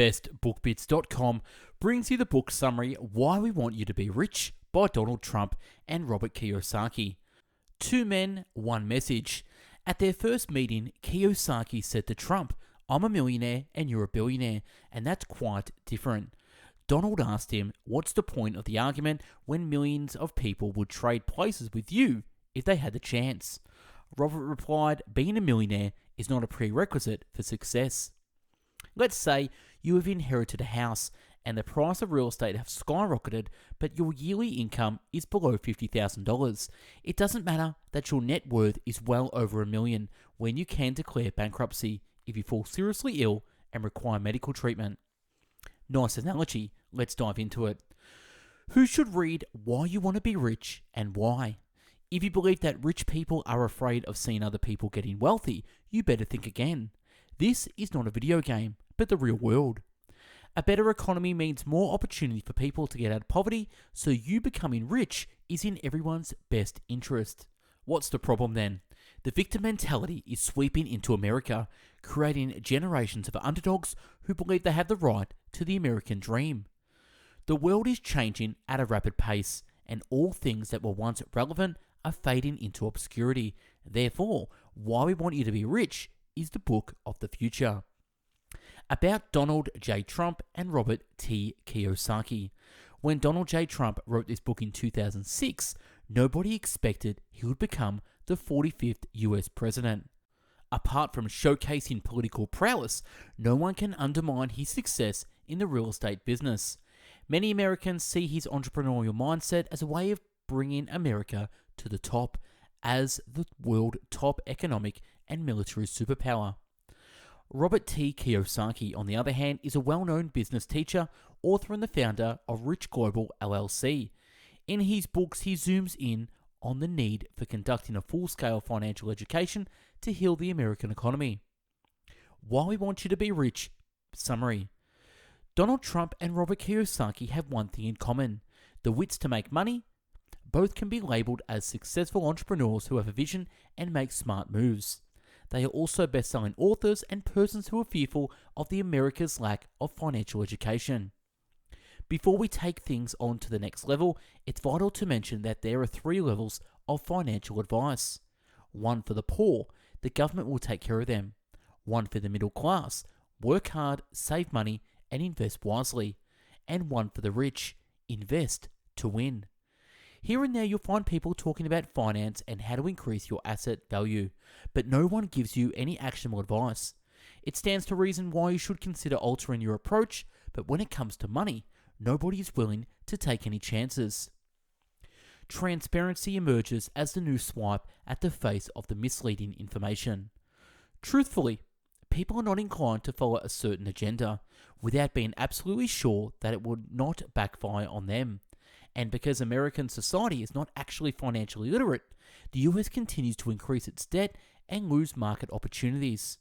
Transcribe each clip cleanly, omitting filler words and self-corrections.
bestbookbits.com brings you the book summary Why We Want You to Be Rich by Donald Trump and Robert Kiyosaki. Two men, one message. At their first meeting, Kiyosaki said to Trump, "I'm a millionaire and you're a billionaire, and that's quite different." Donald asked him, "What's the point of the argument when millions of people would trade places with you if they had the chance?" Robert replied, "Being a millionaire is not a prerequisite for success." Let's say you have inherited a house and the price of real estate has skyrocketed, but your yearly income is below $50,000. It doesn't matter that your net worth is well over $1 million when you can declare bankruptcy if you fall seriously ill and require medical treatment. Nice analogy, let's dive into it. Who should read Why You Want to Be Rich and Why? If you believe that rich people are afraid of seeing other people getting wealthy, you better think again. This is not a video game, but the real world. A better economy means more opportunity for people to get out of poverty, so you becoming rich is in everyone's best interest. What's the problem then? The victim mentality is sweeping into America, creating generations of underdogs who believe they have the right to the American dream. The world is changing at a rapid pace, and all things that were once relevant are fading into obscurity. Therefore, Why We Want You to Be Rich is the book of the future. About Donald J. Trump and Robert T. Kiyosaki. When Donald J. Trump wrote this book in 2006, nobody expected he would become the 45th US president. Apart from showcasing political prowess, no one can undermine his success in the real estate business. Many Americans see his entrepreneurial mindset as a way of bringing America to the top as the world top economic and military superpower. Robert T. Kiyosaki, on the other hand, is a well-known business teacher, author and the founder of Rich Global LLC. In his books, he zooms in on the need for conducting a full-scale financial education to heal the American economy. Why We Want You to Be Rich summary. Donald Trump and Robert Kiyosaki have one thing in common: the wits to make money. Both can be labeled as successful entrepreneurs who have a vision and make smart moves. They are also best-selling authors and persons who are fearful of the America's lack of financial education. Before we take things on to the next level, it's vital to mention that there are 3 levels of financial advice. 1 for the poor, the government will take care of them. 1 for the middle class, work hard, save money, and invest wisely. And 1 for the rich, invest to win. Here and there you'll find people talking about finance and how to increase your asset value, but no one gives you any actionable advice. It stands to reason why you should consider altering your approach, but when it comes to money, nobody is willing to take any chances. Transparency emerges as the new swipe at the face of the misleading information. Truthfully, people are not inclined to follow a certain agenda without being absolutely sure that it would not backfire on them. And because American society is not actually financially literate, the US continues to increase its debt and lose market opportunities.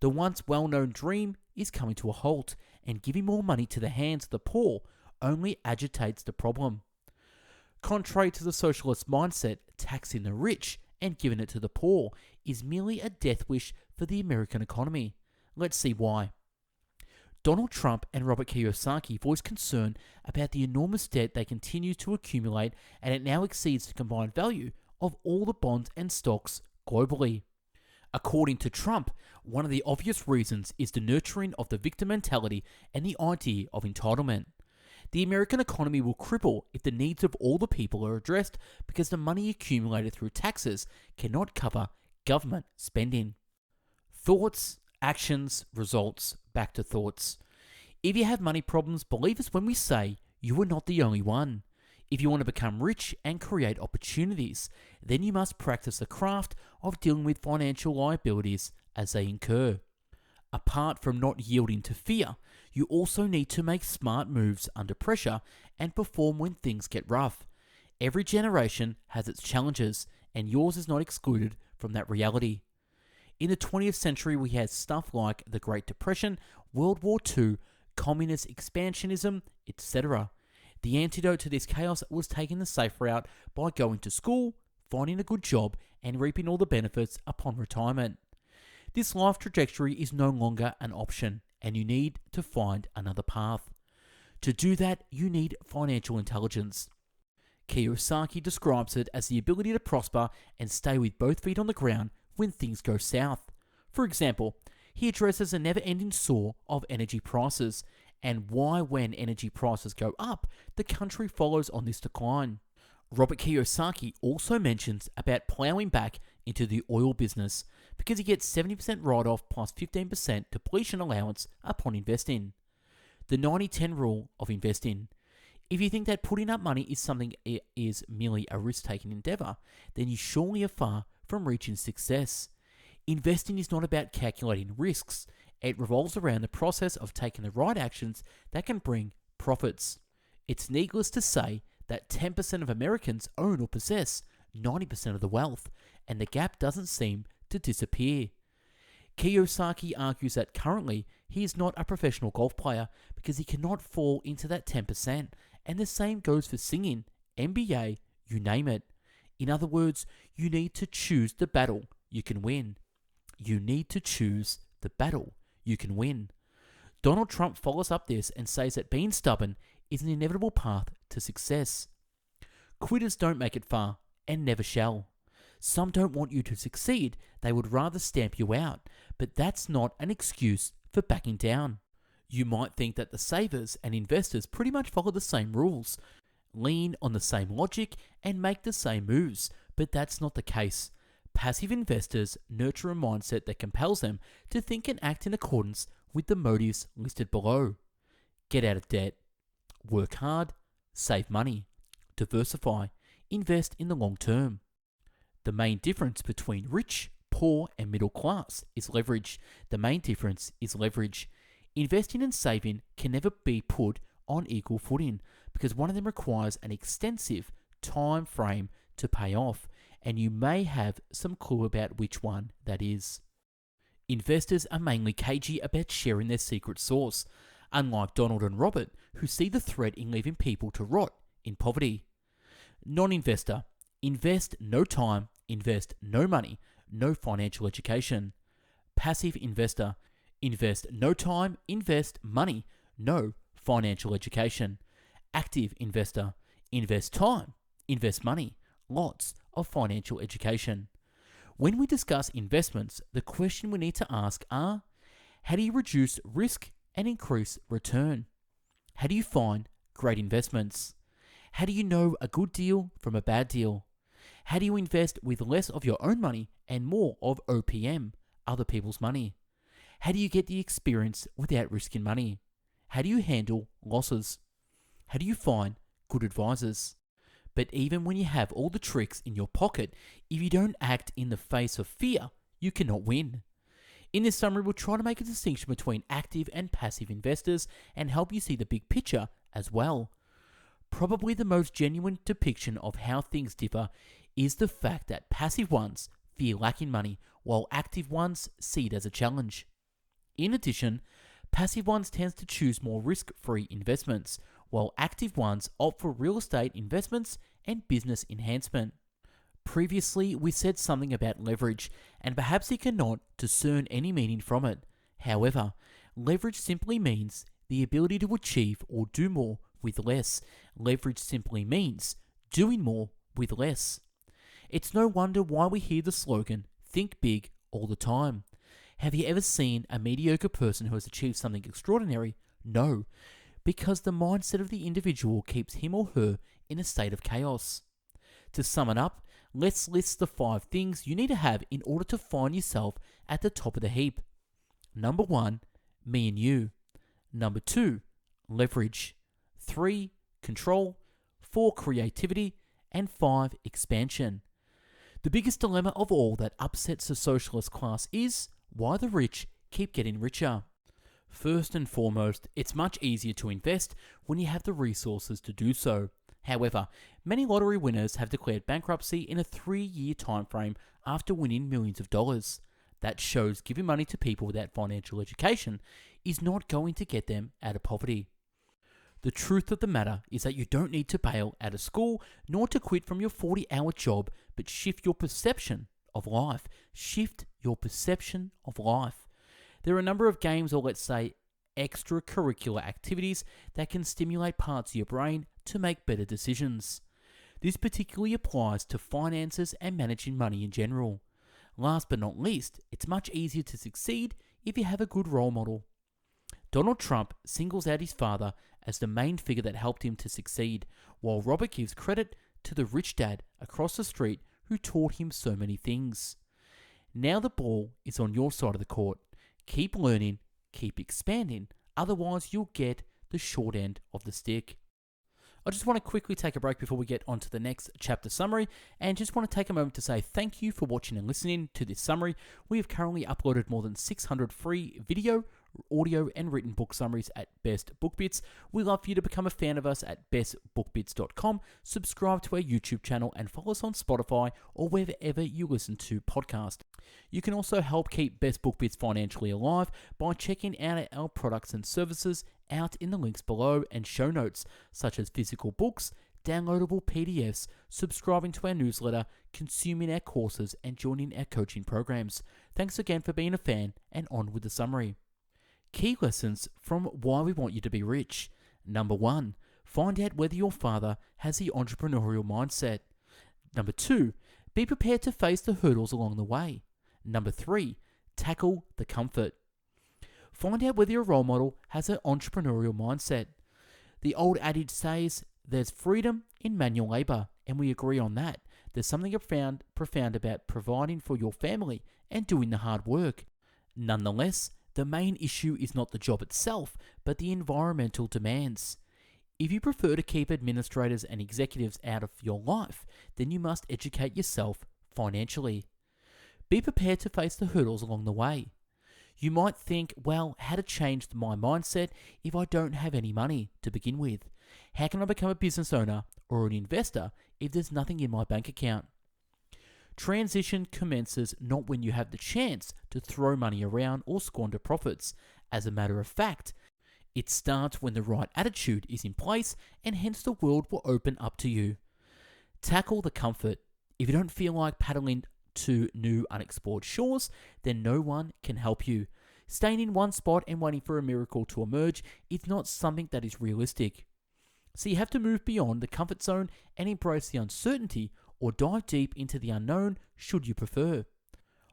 The once well-known dream is coming to a halt, and giving more money to the hands of the poor only agitates the problem. Contrary to the socialist mindset, taxing the rich and giving it to the poor is merely a death wish for the American economy. Let's see why. Donald Trump and Robert Kiyosaki voiced concern about the enormous debt they continue to accumulate, and it now exceeds the combined value of all the bonds and stocks globally. According to Trump, one of the obvious reasons is the nurturing of the victim mentality and the idea of entitlement. The American economy will cripple if the needs of all the people are addressed because the money accumulated through taxes cannot cover government spending. Thoughts, actions, results, back to thoughts. If you have money problems, believe us when we say you are not the only one. If you want to become rich and create opportunities, then you must practice the craft of dealing with financial liabilities as they incur. Apart from not yielding to fear, you also need to make smart moves under pressure and perform when things get rough. Every generation has its challenges, and yours is not excluded from that reality. In the 20th century, we had stuff like the Great Depression, World War II, communist expansionism, etc. The antidote to this chaos was taking the safe route by going to school, finding a good job, and reaping all the benefits upon retirement. This life trajectory is no longer an option, and you need to find another path. To do that, you need financial intelligence. Kiyosaki describes it as the ability to prosper and stay with both feet on the ground when things go south. For example, he addresses a never-ending soar of energy prices and why when energy prices go up, the country follows on this decline. Robert Kiyosaki also mentions about plowing back into the oil business because he gets 70% write-off plus 15% depletion allowance upon investing. The 90-10 rule of investing. If you think that putting up money is something is merely a risk-taking endeavor, then you surely are far from reaching success. Investing is not about calculating risks. It revolves around the process of taking the right actions that can bring profits. It's needless to say that 10% of Americans own or possess 90% of the wealth, and the gap doesn't seem to disappear. Kiyosaki argues that currently he is not a professional golf player because he cannot fall into that 10%, and the same goes for singing, NBA, you name it. In other words, you need to choose the battle you can win. You need to choose the battle you can win. Donald Trump follows up this and says that being stubborn is an inevitable path to success. Quitters don't make it far and never shall. Some don't want you to succeed, they would rather stamp you out, but that's not an excuse for backing down. You might think that the savers and investors pretty much follow the same rules, lean on the same logic, and make the same moves, but that's not the case. Passive investors nurture a mindset that compels them to think and act in accordance with the motives listed below. Get out of debt, work hard, save money, diversify, invest in the long term. The main difference between rich, poor, and middle class is leverage. The main difference is leverage. Investing and saving can never be put on equal footing because one of them requires an extensive time frame to pay off, and you may have some clue about which one that is. Investors are mainly cagey about sharing their secret sauce, unlike Donald and Robert, who see the threat in leaving people to rot in poverty. Non-investor. Invest no time, invest no money, no financial education. Passive investor. Invest no time, invest money, no financial education. Active investor. Invest time, invest money, lots of financial education. When we discuss investments, the question we need to ask are, how do you reduce risk and increase return? How do you find great investments? How do you know a good deal from a bad deal? How do you invest with less of your own money and more of OPM, other people's money? How do you get the experience without risking money? How do you handle losses? How do you find good advisors? But even when you have all the tricks in your pocket, if you don't act in the face of fear, you cannot win. In this summary, we'll try to make a distinction between active and passive investors and help you see the big picture as well. Probably the most genuine depiction of how things differ is the fact that passive ones fear lacking money, while active ones see it as a challenge. In addition, passive ones tend to choose more risk-free investments, while active ones opt for real estate investments and business enhancement. Previously, we said something about leverage, and perhaps you cannot discern any meaning from it. However, leverage simply means the ability to achieve or do more with less. Leverage simply means doing more with less. It's no wonder why we hear the slogan, think big, all the time. Have you ever seen a mediocre person who has achieved something extraordinary? No, because the mindset of the individual keeps him or her in a state of chaos. To sum it up, let's list the 5 things you need to have in order to find yourself at the top of the heap. Number 1, me and you. Number 2, leverage. 3, control. 4, creativity. And 5, expansion. The biggest dilemma of all that upsets the socialist class is why the rich keep getting richer. First and foremost, it's much easier to invest when you have the resources to do so. However, many lottery winners have declared bankruptcy in a 3-year time frame after winning millions of dollars. That shows giving money to people without financial education is not going to get them out of poverty. The truth of the matter is that you don't need to bail out of school nor to quit from your 40-hour job, but shift your perception of life. Shift your perception of life. There are a number of games, or let's say extracurricular activities that can stimulate parts of your brain to make better decisions. This particularly applies to finances and managing money in general. Last but not least, it's much easier to succeed if you have a good role model. Donald Trump singles out his father as the main figure that helped him to succeed, while Robert gives credit to the rich dad across the street who taught him so many things. Now the ball is on your side of the court. Keep learning, keep expanding, otherwise you'll get the short end of the stick. I just want to quickly take a break before we get on to the next chapter summary, and just want to take a moment to say thank you for watching and listening to this summary. We have currently uploaded more than 600 free video, audio, and written book summaries at Best Book Bits. We'd love for you to become a fan of us at bestbookbits.com, subscribe to our YouTube channel, and follow us on Spotify or wherever you listen to podcasts. You can also help keep Best Book Bits financially alive by checking out our products and services out in the links below and show notes, such as physical books, downloadable PDFs, subscribing to our newsletter, consuming our courses, and joining our coaching programs. Thanks again for being a fan, and on with the summary. Key lessons from Why We Want You to Be Rich. Number 1, find out whether your father has the entrepreneurial mindset. Number 2, be prepared to face the hurdles along the way. Number 3, tackle the comfort. Find out whether your role model has an entrepreneurial mindset. The old adage says there's freedom in manual labor, and we agree on that. There's something profound about providing for your family and doing the hard work. Nonetheless, the main issue is not the job itself, but the environmental demands. If you prefer to keep administrators and executives out of your life, then you must educate yourself financially. Be prepared to face the hurdles along the way. You might think, well, how to change my mindset if I don't have any money to begin with? How can I become a business owner or an investor if there's nothing in my bank account? Transition commences not when you have the chance to throw money around or squander profits. As a matter of fact, it starts when the right attitude is in place, and hence the world will open up to you. Tackle the comfort. If you don't feel like paddling to new unexplored shores, then no one can help you. Staying in one spot and waiting for a miracle to emerge is not something that is realistic. So you have to move beyond the comfort zone and embrace the uncertainty, or dive deep into the unknown should you prefer.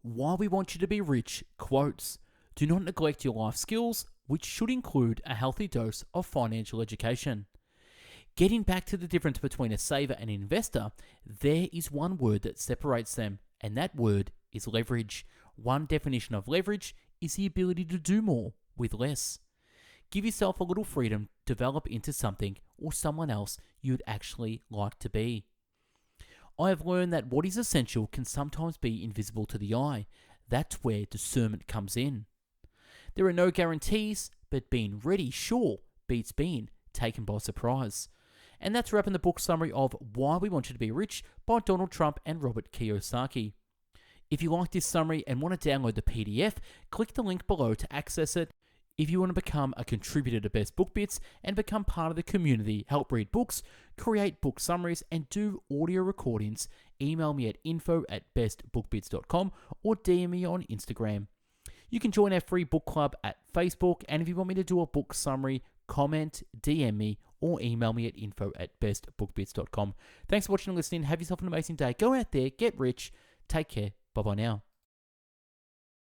Why We Want You to Be Rich quotes, "Do not neglect your life skills, which should include a healthy dose of financial education." Getting back to the difference between a saver and an investor, there is one word that separates them, and that word is leverage. One definition of leverage is the ability to do more with less. Give yourself a little freedom to develop into something or someone else you'd actually like to be. I have learned that what is essential can sometimes be invisible to the eye. That's where discernment comes in. There are no guarantees, but being ready, sure, beats being taken by surprise. And that's wrapping the book summary of Why We Want You to Be Rich by Donald Trump and Robert Kiyosaki. If you like this summary and want to download the PDF, click the link below to access it. If you want to become a contributor to Best Book Bits and become part of the community, help read books, create book summaries, and do audio recordings, email me at info@bestbookbits.com or DM me on Instagram. You can join our free book club at Facebook, and if you want me to do a book summary, comment, DM me, or email me at info@bestbookbits.com. Thanks for watching and listening. Have yourself an amazing day. Go out there, get rich. Take care. Bye-bye now.